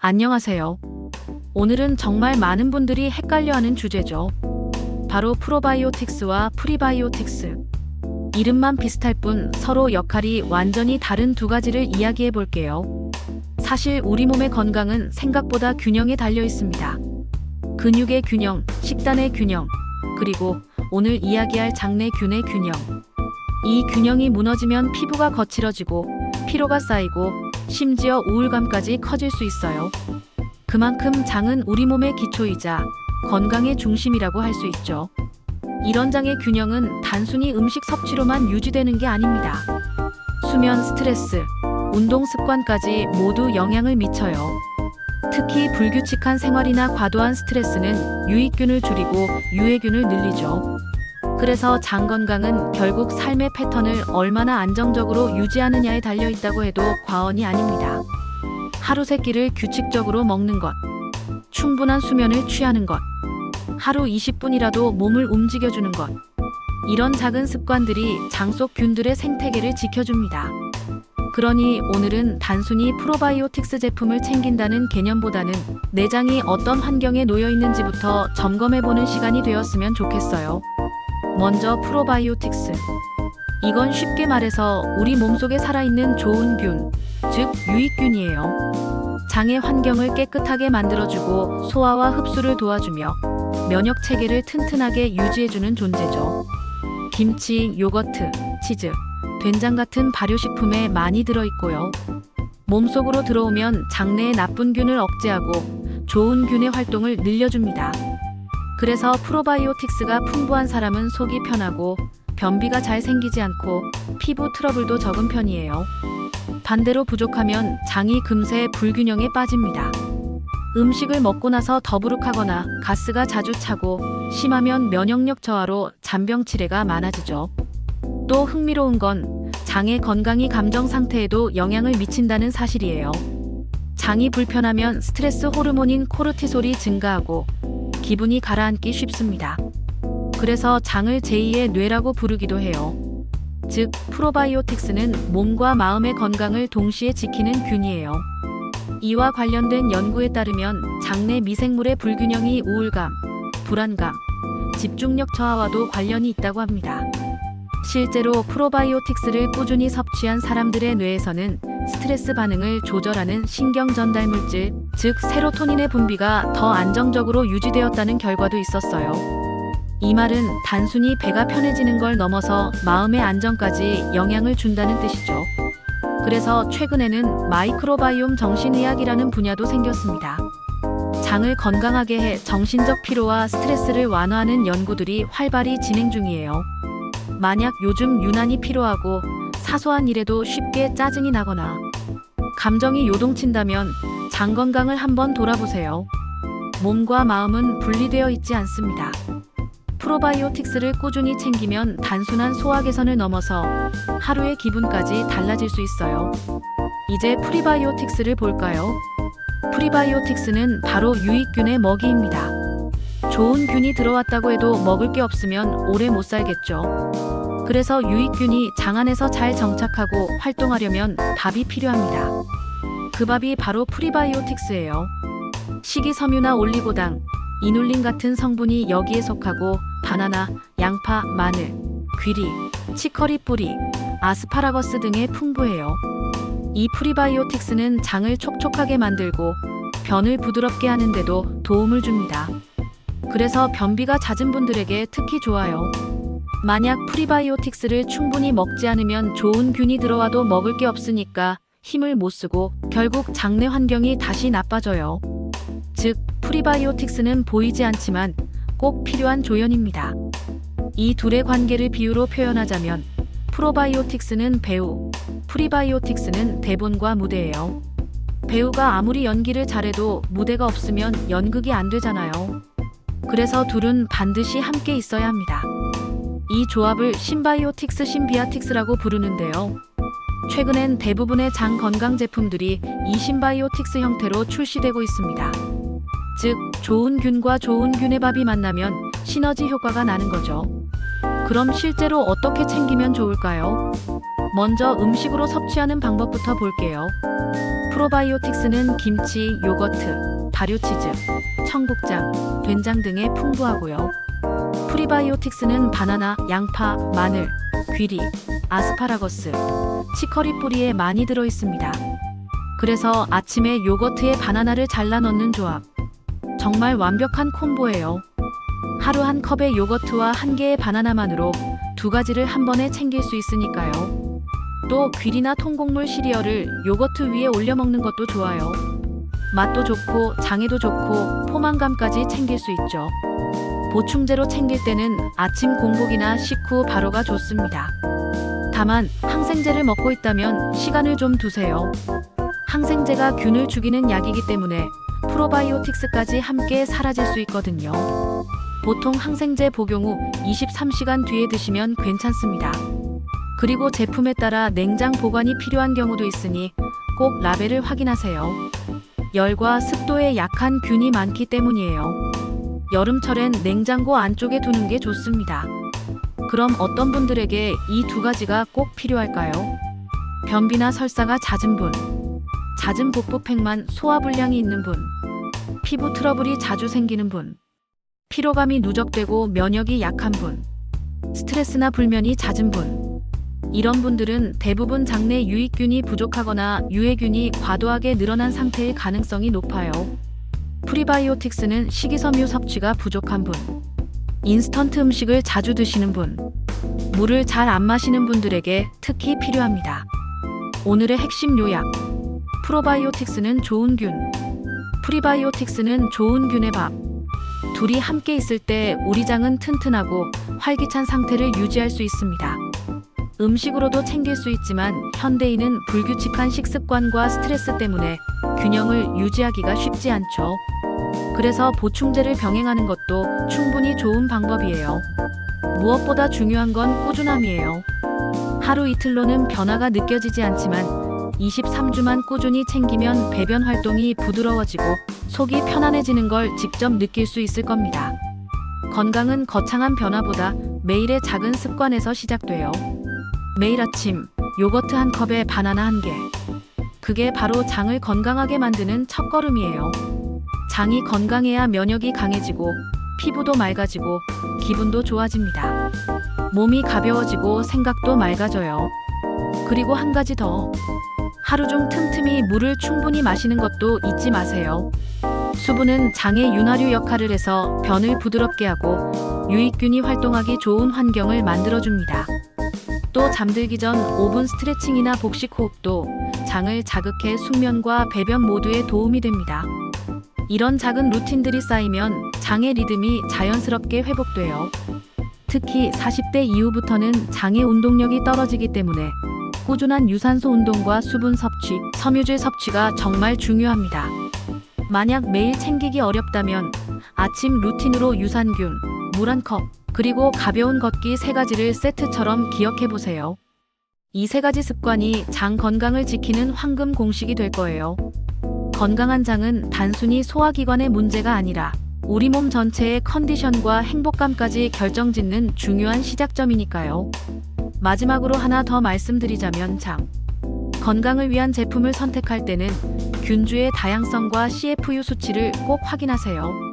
안녕하세요. 오늘은 정말 많은 분들이 헷갈려하는 주제죠. 바로 프로바이오틱스와 프리바이오틱스. 이름만 비슷할 뿐 서로 역할이 완전히 다른 두 가지를 이야기해 볼게요. 사실 우리 몸의 건강은 생각보다 균형에 달려 있습니다. 근육의 균형, 식단의 균형, 그리고 오늘 이야기할 장내균의 균형. 이 균형이 무너지면 피부가 거칠어지고 피로가 쌓이고 심지어 우울감까지 커질 수 있어요. 그만큼 장은 우리 몸의 기초이자 건강의 중심이라고 할 수 있죠. 이런 장의 균형은 단순히 음식 섭취로만 유지되는 게 아닙니다. 수면, 스트레스, 운동 습관까지 모두 영향을 미쳐요. 특히 불규칙한 생활이나 과도한 스트레스는 유익균을 줄이고 유해균을 늘리죠. 그래서 장 건강은 결국 삶의 패턴을 얼마나 안정적으로 유지하느냐에 달려 있다고 해도 과언이 아닙니다. 하루 세 끼를 규칙적으로 먹는 것, 충분한 수면을 취하는 것, 하루 20분이라도 몸을 움직여주는 것, 이런 작은 습관들이 장 속 균들의 생태계를 지켜줍니다. 그러니 오늘은 단순히 프로바이오틱스 제품을 챙긴다는 개념보다는 내 장이 어떤 환경에 놓여 있는지부터 점검해보는 시간이 되었으면 좋겠어요. 먼저 프로바이오틱스. 이건 쉽게 말해서 우리 몸속에 살아있는 좋은 균, 즉 유익균이에요. 장의 환경을 깨끗하게 만들어주고 소화와 흡수를 도와주며 면역 체계를 튼튼하게 유지해주는 존재죠. 김치, 요거트, 치즈, 된장 같은 발효식품에 많이 들어있고요. 몸속으로 들어오면 장내의 나쁜 균을 억제하고 좋은 균의 활동을 늘려줍니다. 그래서 프로바이오틱스가 풍부한 사람은 속이 편하고 변비가 잘 생기지 않고 피부 트러블도 적은 편이에요. 반대로 부족하면 장이 금세 불균형에 빠집니다. 음식을 먹고 나서 더부룩하거나 가스가 자주 차고 심하면 면역력 저하로 잔병 치레가 많아지죠. 또 흥미로운 건 장의 건강이 감정 상태에도 영향을 미친다는 사실이에요. 장이 불편하면 스트레스 호르몬인 코르티솔이 증가하고 기분이 가라앉기 쉽습니다. 그래서 장을 제2의 뇌라고 부르기도 해요. 즉, 프로바이오틱스는 몸과 마음의 건강을 동시에 지키는 균이에요. 이와 관련된 연구에 따르면 장내 미생물의 불균형이 우울감, 불안감, 집중력 저하와도 관련이 있다고 합니다. 실제로 프로바이오틱스를 꾸준히 섭취한 사람들의 뇌에서는 스트레스 반응을 조절하는 신경 전달 물질, 즉 세로토닌의 분비가 더 안정적으로 유지되었다는 결과도 있었어요. 이 말은 단순히 배가 편해지는 걸 넘어서 마음의 안정까지 영향을 준다는 뜻이죠. 그래서 최근에는 마이크로바이옴 정신의학이라는 분야도 생겼습니다. 장을 건강하게 해 정신적 피로와 스트레스를 완화하는 연구들이 활발히 진행 중이에요. 만약 요즘 유난히 피로하고 사소한 일에도 쉽게 짜증이 나거나 감정이 요동친다면 장 건강을 한번 돌아보세요. 몸과 마음은 분리되어 있지 않습니다. 프로바이오틱스를 꾸준히 챙기면 단순한 소화 개선을 넘어서 하루의 기분까지 달라질 수 있어요. 이제 프리바이오틱스를 볼까요? 프리바이오틱스는 바로 유익균의 먹이입니다. 좋은 균이 들어왔다고 해도 먹을 게 없으면 오래 못 살겠죠. 그래서 유익균이 장 안에서 잘 정착하고 활동하려면 밥이 필요합니다. 그 밥이 바로 프리바이오틱스예요. 식이섬유나 올리고당, 이눌린 같은 성분이 여기에 속하고 바나나, 양파, 마늘, 귀리, 치커리 뿌리, 아스파라거스 등에 풍부해요. 이 프리바이오틱스는 장을 촉촉하게 만들고 변을 부드럽게 하는데도 도움을 줍니다. 그래서 변비가 잦은 분들에게 특히 좋아요. 만약 프리바이오틱스를 충분히 먹지 않으면 좋은 균이 들어와도 먹을 게 없으니까 힘을 못 쓰고 결국 장내 환경이 다시 나빠져요. 즉, 프리바이오틱스는 보이지 않지만 꼭 필요한 조연입니다. 이 둘의 관계를 비유로 표현하자면 프로바이오틱스는 배우, 프리바이오틱스는 대본과 무대예요. 배우가 아무리 연기를 잘해도 무대가 없으면 연극이 안 되잖아요. 그래서 둘은 반드시 함께 있어야 합니다. 이 조합을 신바이오틱스, 신비아틱스라고 부르는데요. 최근엔 대부분의 장 건강 제품들이 이 신바이오틱스 형태로 출시되고 있습니다. 즉, 좋은 균과 좋은 균의 밥이 만나면 시너지 효과가 나는 거죠. 그럼 실제로 어떻게 챙기면 좋을까요? 먼저 음식으로 섭취하는 방법부터 볼게요. 프로바이오틱스는 김치, 요거트, 발효치즈, 청국장, 된장 등에 풍부하고요. 프리바이오틱스는 바나나, 양파, 마늘, 귀리, 아스파라거스, 치커리 뿌리에 많이 들어있습니다. 그래서 아침에 요거트에 바나나를 잘라 넣는 조합. 정말 완벽한 콤보예요. 하루 한 컵의 요거트와 한 개의 바나나만으로 두 가지를 한 번에 챙길 수 있으니까요. 또 귀리나 통곡물 시리얼을 요거트 위에 올려 먹는 것도 좋아요. 맛도 좋고 장에도 좋고 포만감까지 챙길 수 있죠. 보충제로 챙길 때는 아침 공복이나 식후 바로가 좋습니다. 다만 항생제를 먹고 있다면 시간을 좀 두세요. 항생제가 균을 죽이는 약이기 때문에 프로바이오틱스까지 함께 사라질 수 있거든요. 보통 항생제 복용 후 23시간 뒤에 드시면 괜찮습니다. 그리고 제품에 따라 냉장 보관이 필요한 경우도 있으니 꼭 라벨을 확인하세요. 열과 습도에 약한 균이 많기 때문이에요. 여름철엔 냉장고 안쪽에 두는 게 좋습니다. 그럼 어떤 분들에게 이 두 가지가 꼭 필요할까요? 변비나 설사가 잦은 분, 잦은 복부팽만 소화불량이 있는 분, 피부 트러블이 자주 생기는 분, 피로감이 누적되고 면역이 약한 분, 스트레스나 불면이 잦은 분. 이런 분들은 대부분 장내 유익균이 부족하거나 유해균이 과도하게 늘어난 상태일 가능성이 높아요. 프리바이오틱스는 식이섬유 섭취가 부족한 분, 인스턴트 음식을 자주 드시는 분, 물을 잘 안 마시는 분들에게 특히 필요합니다. 오늘의 핵심 요약. 프로바이오틱스는 좋은 균, 프리바이오틱스는 좋은 균의 밥. 둘이 함께 있을 때 우리 장은 튼튼하고 활기찬 상태를 유지할 수 있습니다. 음식으로도 챙길 수 있지만 현대인은 불규칙한 식습관과 스트레스 때문에 균형을 유지하기가 쉽지 않죠. 그래서 보충제를 병행하는 것도 충분히 좋은 방법이에요. 무엇보다 중요한 건 꾸준함이에요. 하루 이틀로는 변화가 느껴지지 않지만 23주만 꾸준히 챙기면 배변 활동이 부드러워지고 속이 편안해지는 걸 직접 느낄 수 있을 겁니다. 건강은 거창한 변화보다 매일의 작은 습관에서 시작돼요. 매일 아침 요거트 한 컵에 바나나 한 개. 그게 바로 장을 건강하게 만드는 첫걸음이에요. 장이 건강해야 면역이 강해지고 피부도 맑아지고 기분도 좋아집니다. 몸이 가벼워지고 생각도 맑아져요. 그리고 한 가지 더. 하루 중 틈틈이 물을 충분히 마시는 것도 잊지 마세요. 수분은 장의 윤활유 역할을 해서 변을 부드럽게 하고 유익균이 활동하기 좋은 환경을 만들어줍니다. 또 잠들기 전 5분 스트레칭이나 복식 호흡도 장을 자극해 숙면과 배변 모두에 도움이 됩니다. 이런 작은 루틴들이 쌓이면 장의 리듬이 자연스럽게 회복돼요. 특히 40대 이후부터는 장의 운동력이 떨어지기 때문에 꾸준한 유산소 운동과 수분 섭취, 섬유질 섭취가 정말 중요합니다. 만약 매일 챙기기 어렵다면 아침 루틴으로 유산균, 물 한 컵, 그리고 가벼운 걷기 3가지를 세트처럼 기억해보세요. 이 3가지 습관이 장 건강을 지키는 황금 공식이 될 거예요. 건강한 장은 단순히 소화기관의 문제가 아니라 우리 몸 전체의 컨디션과 행복감까지 결정짓는 중요한 시작점이니까요. 마지막으로 하나 더 말씀드리자면 장 건강을 위한 제품을 선택할 때는 균주의 다양성과 CFU 수치를 꼭 확인하세요.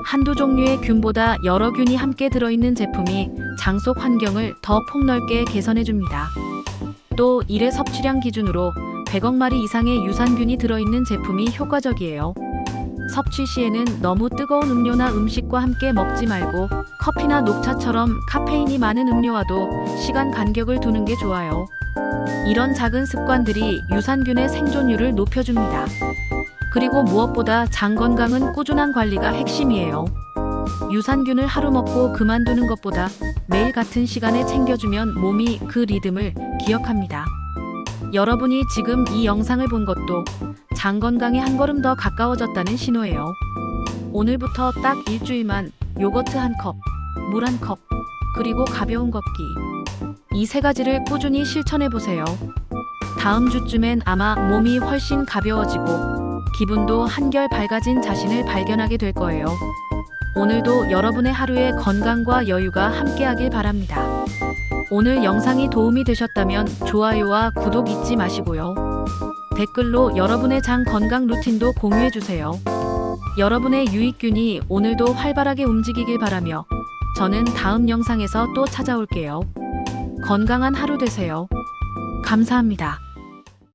한두 종류의 균보다 여러 균이 함께 들어있는 제품이 장 속 환경을 더 폭넓게 개선해줍니다. 또 일회 섭취량 기준으로 100억 마리 이상의 유산균이 들어있는 제품이 효과적이에요. 섭취 시에는 너무 뜨거운 음료나 음식과 함께 먹지 말고 커피나 녹차처럼 카페인이 많은 음료와도 시간 간격을 두는 게 좋아요. 이런 작은 습관들이 유산균의 생존율을 높여줍니다. 그리고 무엇보다 장 건강은 꾸준한 관리가 핵심이에요. 유산균을 하루 먹고 그만두는 것보다 매일 같은 시간에 챙겨주면 몸이 그 리듬을 기억합니다. 여러분이 지금 이 영상을 본 것도 장 건강에 한 걸음 더 가까워졌다는 신호예요. 오늘부터 딱 일주일만 요거트 한 컵, 물 한 컵, 그리고 가벼운 걷기. 이 3가지를 꾸준히 실천해보세요. 다음 주쯤엔 아마 몸이 훨씬 가벼워지고 기분도 한결 밝아진 자신을 발견하게 될 거예요. 오늘도 여러분의 하루에 건강과 여유가 함께하길 바랍니다. 오늘 영상이 도움이 되셨다면 좋아요와 구독 잊지 마시고요. 댓글로 여러분의 장 건강 루틴도 공유해주세요. 여러분의 유익균이 오늘도 활발하게 움직이길 바라며 저는 다음 영상에서 또 찾아올게요. 건강한 하루 되세요. 감사합니다.